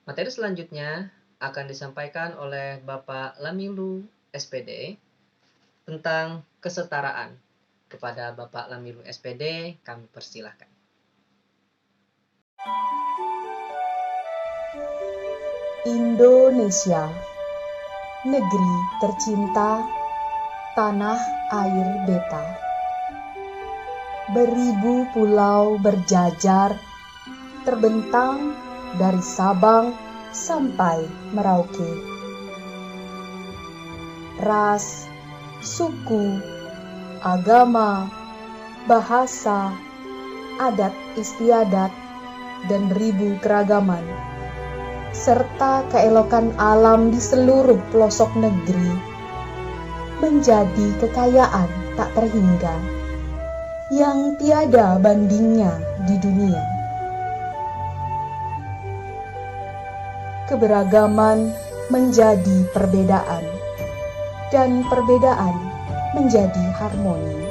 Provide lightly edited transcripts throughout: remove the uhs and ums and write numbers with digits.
Materi selanjutnya akan disampaikan oleh Bapak Lamilu SPD tentang kesetaraan. Kepada Bapak Lamilu SPD, kami persilahkan. Indonesia, negeri tercinta, tanah air beta. Beribu pulau berjajar, terbentang dari Sabang sampai Merauke. Ras, suku, agama, bahasa, adat istiadat, dan ribu keragaman, serta keelokan alam di seluruh pelosok negeri menjadi kekayaan tak terhingga yang tiada bandingnya di dunia. Keberagaman menjadi perbedaan, dan perbedaan menjadi harmoni.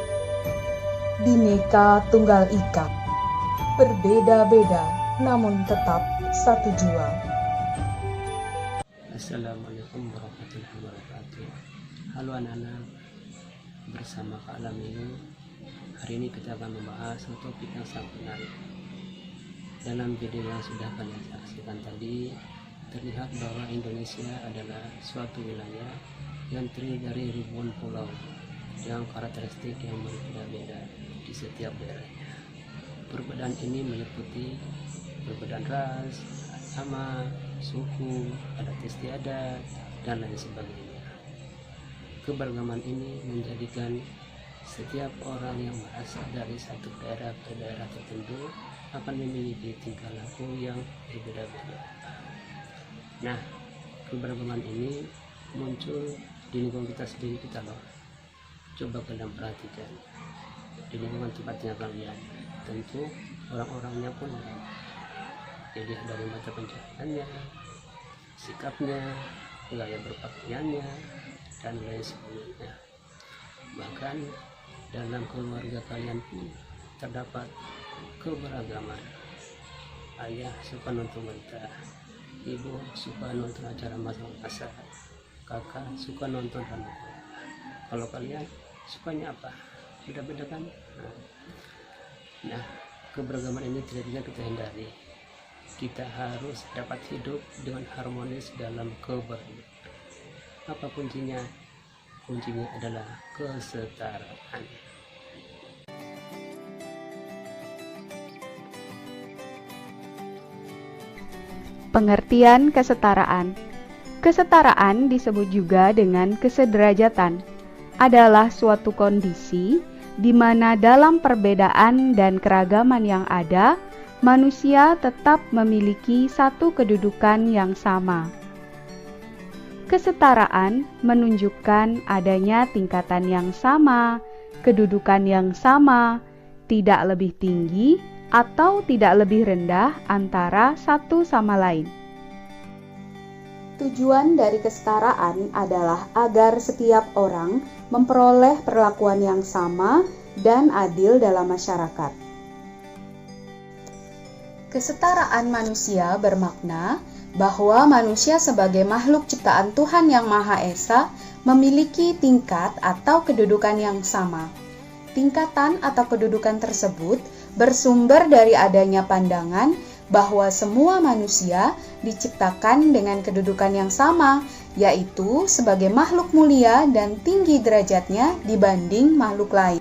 Bhinneka Tunggal Ika, berbeda-beda namun tetap satu jua. Assalamualaikum warahmatullahi wabarakatuh. Halo anak-anak, bersama Kak Lamilu. Hari ini kita akan membahas topik yang sangat menarik. Dalam video yang sudah kalian saksikan tadi, terlihat bahwa Indonesia adalah suatu wilayah yang terdiri dari ribuan pulau dengan karakteristik yang berbeda-beda di setiap daerahnya. Perbedaan ini meliputi perbedaan ras, agama, suku, adat istiadat, dan lain sebagainya. Keberagaman ini menjadikan setiap orang yang berasal dari satu daerah ke daerah tertentu akan memiliki tingkah laku yang berbeda-beda. Nah, keberagaman ini muncul di lingkungan kita sendiri kita loh. Coba kalian perhatikan di lingkungan tempatnya kalian, tentu orang-orangnya pun jadi dari mata pencahariannya, sikapnya, gaya berpakaiannya, dan lain sebagainya. Bahkan dalam keluarga kalian pun terdapat keberagaman. Ayah suka nonton berita, ibu suka nonton acara masak-masak, kakak suka nonton drama. Kalau kalian sukanya apa? Beda-beda kan? Nah, keberagaman ini tidak bisa kita hindari. Kita harus dapat hidup dengan harmonis dalam keberagaman. Apa kuncinya? Kuncinya adalah kesetaraan. Pengertian kesetaraan. Kesetaraan disebut juga dengan kesederajatan. Adalah suatu kondisi di mana dalam perbedaan dan keragaman yang ada, manusia tetap memiliki satu kedudukan yang sama. Kesetaraan menunjukkan adanya tingkatan yang sama, kedudukan yang sama, tidak lebih tinggi atau tidak lebih rendah antara satu sama lain. Tujuan dari kesetaraan adalah agar setiap orang memperoleh perlakuan yang sama dan adil dalam masyarakat. Kesetaraan manusia bermakna bahwa manusia sebagai makhluk ciptaan Tuhan Yang Maha Esa memiliki tingkat atau kedudukan yang sama. Tingkatan atau kedudukan tersebut bersumber dari adanya pandangan bahwa semua manusia diciptakan dengan kedudukan yang sama, yaitu sebagai makhluk mulia dan tinggi derajatnya dibanding makhluk lain.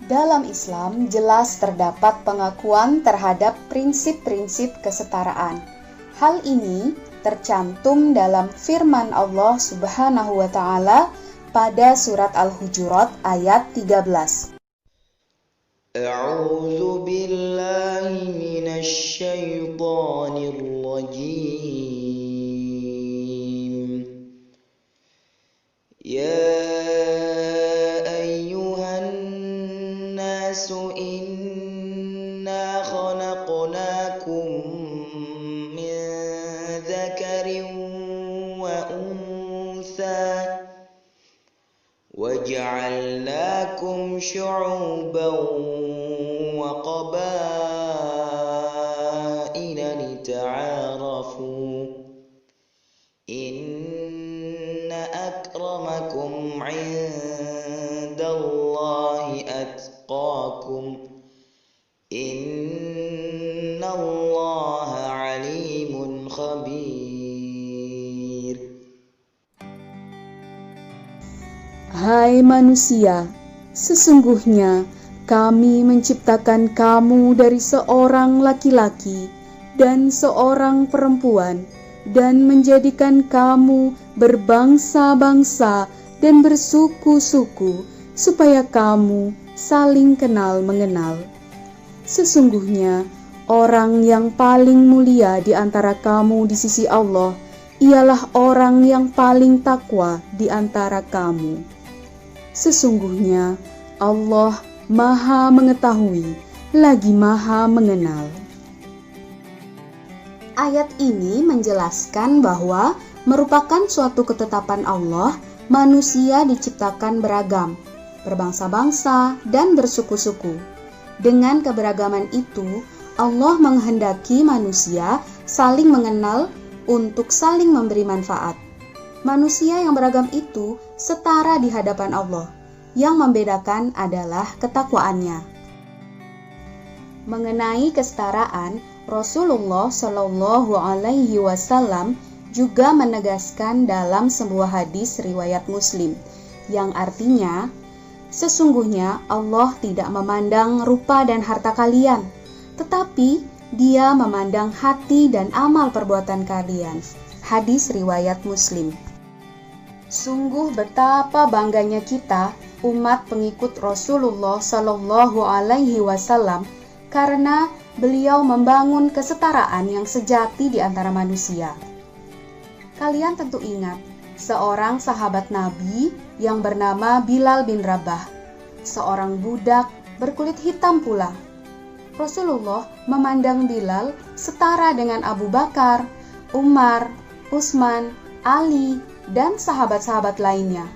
Dalam Islam jelas terdapat pengakuan terhadap prinsip-prinsip kesetaraan. Hal ini tercantum dalam firman Allah Subhanahu wa Ta'ala pada surat Al-Hujurat ayat 13. A'udzu billahi minasy syaithanir rajim. Ya ayyuhan nasu inna khalaqnakum min dzakarin wa untha وَجَعَلْنَاكُمْ شُعُوبًا وَقَبَائِلَ تعارفوا إن أكرمكم عند الله أتقاكم إن الله عليم خبير. Hai manusia, sesungguhnya kami menciptakan kamu dari seorang laki-laki dan seorang perempuan, dan menjadikan kamu berbangsa-bangsa dan bersuku-suku, supaya kamu saling kenal mengenal. Sesungguhnya, orang yang paling mulia di antara kamu di sisi Allah ialah orang yang paling takwa di antara kamu. Sesungguhnya, Allah Maha Mengetahui lagi Maha Mengenal. Ayat ini menjelaskan bahwa merupakan suatu ketetapan Allah, manusia diciptakan beragam, berbangsa-bangsa dan bersuku-suku. Dengan keberagaman itu, Allah menghendaki manusia saling mengenal untuk saling memberi manfaat. Manusia yang beragam itu setara di hadapan Allah. Yang membedakan adalah ketakwaannya. Mengenai kesetaraan, Rasulullah Shallallahu Alaihi Wasallam juga menegaskan dalam sebuah hadis riwayat Muslim, yang artinya, sesungguhnya Allah tidak memandang rupa dan harta kalian, tetapi Dia memandang hati dan amal perbuatan kalian. Hadis riwayat Muslim. Sungguh betapa bangganya kita umat pengikut Rasulullah Shallallahu Alaihi Wasallam karena beliau membangun kesetaraan yang sejati di antara manusia. Kalian tentu ingat seorang sahabat Nabi yang bernama Bilal bin Rabah, seorang budak berkulit hitam pula. Rasulullah memandang Bilal setara dengan Abu Bakar, Umar, Utsman, Ali, dan sahabat-sahabat lainnya.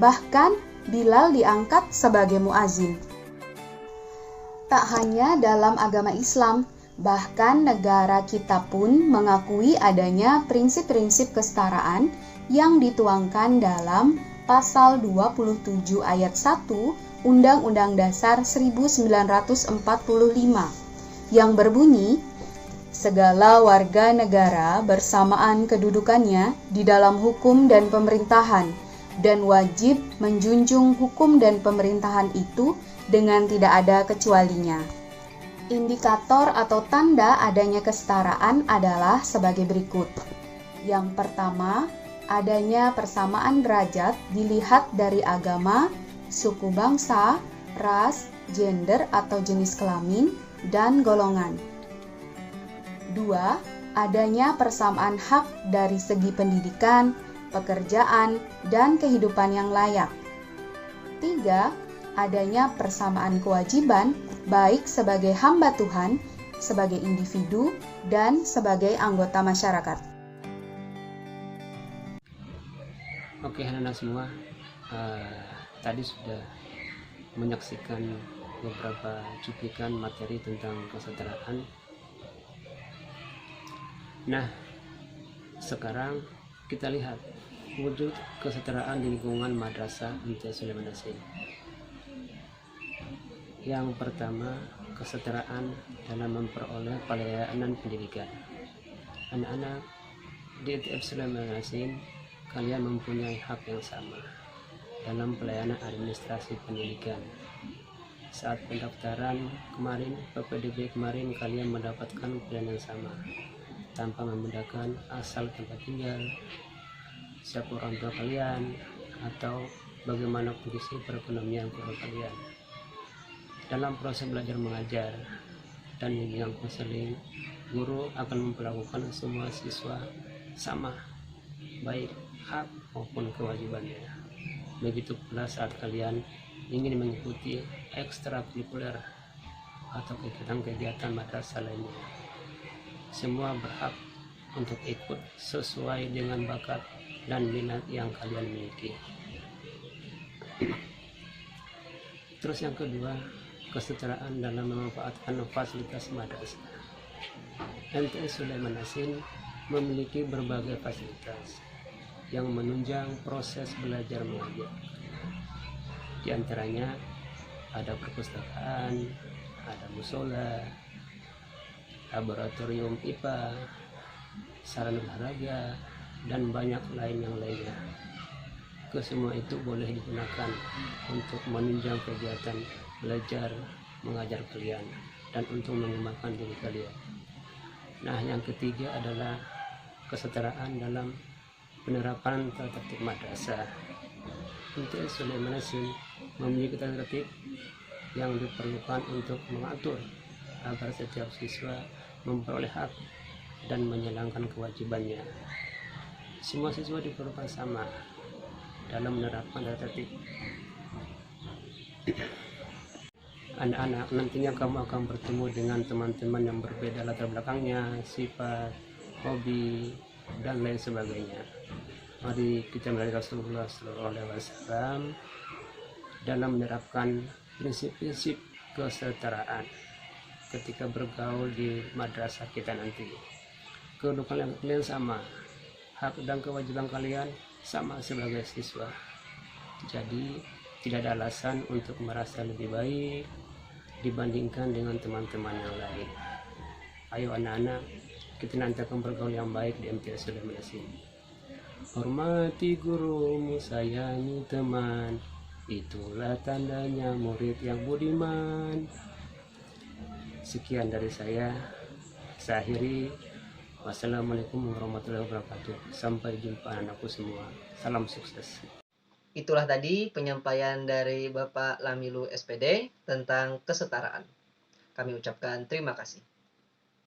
Bahkan Bilal diangkat sebagai muazin. Tak hanya dalam agama Islam, bahkan negara kita pun mengakui adanya prinsip-prinsip kesetaraan yang dituangkan dalam pasal 27 ayat 1 Undang-Undang Dasar 1945 yang berbunyi, segala warga negara bersamaan kedudukannya di dalam hukum dan pemerintahan, dan wajib menjunjung hukum dan pemerintahan itu dengan tidak ada kecualinya. Indikator atau tanda adanya kesetaraan adalah sebagai berikut. Yang pertama, adanya persamaan derajat dilihat dari agama, suku bangsa, ras, gender atau jenis kelamin, dan golongan. 2. Adanya persamaan hak dari segi pendidikan, pekerjaan, dan kehidupan yang layak. 3. Adanya persamaan kewajiban, baik sebagai hamba Tuhan, sebagai individu, dan sebagai anggota masyarakat. Oke, anak-anak semua, tadi sudah menyaksikan beberapa cuplikan materi tentang kesetaraan. Nah, sekarang kita lihat wujud kesetaraan di lingkungan Madrasah Imtiaz Sulaiman Hasim. Yang pertama, kesetaraan dalam memperoleh pelayanan pendidikan. Anak-anak di Imtiaz Sulaiman Hasim, kalian mempunyai hak yang sama dalam pelayanan administrasi pendidikan. Saat pendaftaran kemarin, PPDB kemarin, kalian mendapatkan pelayanan yang sama tanpa membedakan asal tempat tinggal, siapa orang tua kalian, atau bagaimana kondisi perekonomian keluarga kalian. Dalam proses belajar mengajar dan yang konseling, guru akan memperlakukan semua siswa sama, baik hak maupun kewajibannya. Begitu pula saat kalian ingin mengikuti ekstrakurikuler atau kegiatan-kegiatan madrasah lainnya, semua berhak untuk ikut sesuai dengan bakat dan minat yang kalian miliki. Terus yang kedua, kesetaraan dalam memanfaatkan fasilitas madrasah. MTS Sulaiman Hasin memiliki berbagai fasilitas yang menunjang proses belajar mengajar. Di antaranya ada perpustakaan, ada musola, laboratorium IPA, sarana olahraga, dan banyak lainnya. Kesemua itu boleh digunakan untuk menunjang kegiatan belajar mengajar kalian dan untuk mengembangkan diri kalian. Nah, yang ketiga adalah kesetaraan dalam penerapan tata tertib madrasah. MTS Sulaiman Hasin memiliki tata tertib yang diperlukan untuk mengatur agar setiap siswa memperoleh hak dan menjalankan kewajibannya. Semua siswa diperlukan sama dalam menerapkan tata tertib. Anak-anak, nantinya kamu akan bertemu dengan teman-teman yang berbeda latar belakangnya, sifat, hobi, dan lain sebagainya. Mari kita melihat Rasulullah SAW dalam menerapkan prinsip-prinsip kesetaraan ketika bergaul di madrasah kita nanti. Kedudukan kalian sama, hak dan kewajiban kalian sama sebagai siswa. Jadi tidak ada alasan untuk merasa lebih baik dibandingkan dengan teman-teman yang lain. Ayo anak-anak, kita nanti akan bergaul yang baik di MTS Sulaiman Hasin. Hormati gurumu, sayangi teman, itulah tandanya murid yang budiman. Sekian dari saya akhiri. Wassalamualaikum warahmatullahi wabarakatuh. Sampai jumpa anakku semua. Salam sukses. Itulah tadi penyampaian dari Bapak Lamilu SPD tentang kesetaraan. Kami ucapkan terima kasih.